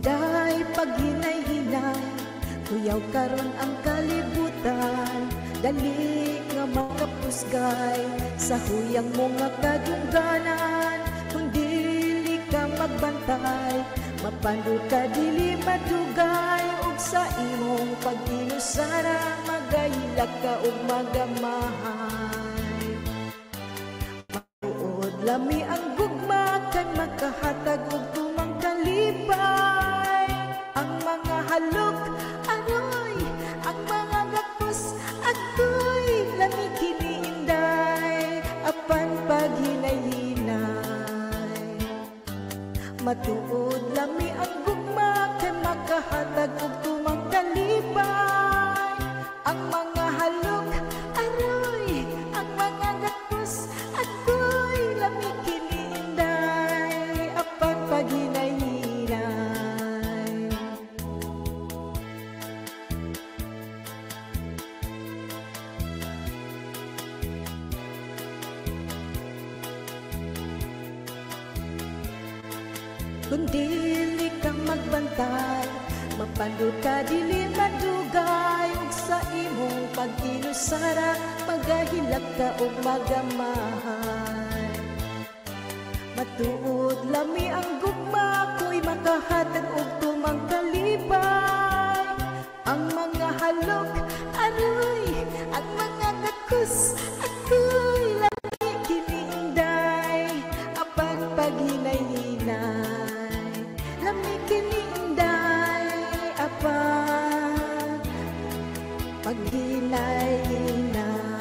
Inday paghinay-hinay, kuyaw karon ang kalibutan. Dali nga makapusgay sa huyang mo nga kadungganan. Kung dili ka magbantay, mapandod ka dili madugay. Ug sa imong pag-inusara, magahilak ka ug magamahay. Matuod lami ang gugma kan makahatag og tumang kalipay. Ang mga halok aroy, ang mga gapos ako'y lami kini inday, apan paghinay-hinay. Matuod lami ang gugma kan makahatag og tumang kalipay. Ang mga halok aroy, ang mga gapos ako'y lami kini inday, apan paghinay-hinay. Kung dili ka magbantay, mapandod ka dili madugay. Ug sa imong pag-inusara, magahilak ka ug magamahay. Matuod lami ang gugma, ko'y makahatag og tumang kalipay. Ang mga halok aroy, ang mga gakus ako'y lami kini inday, apan paghinay-hinay. Lami kini inday, apan paghinay-hinay.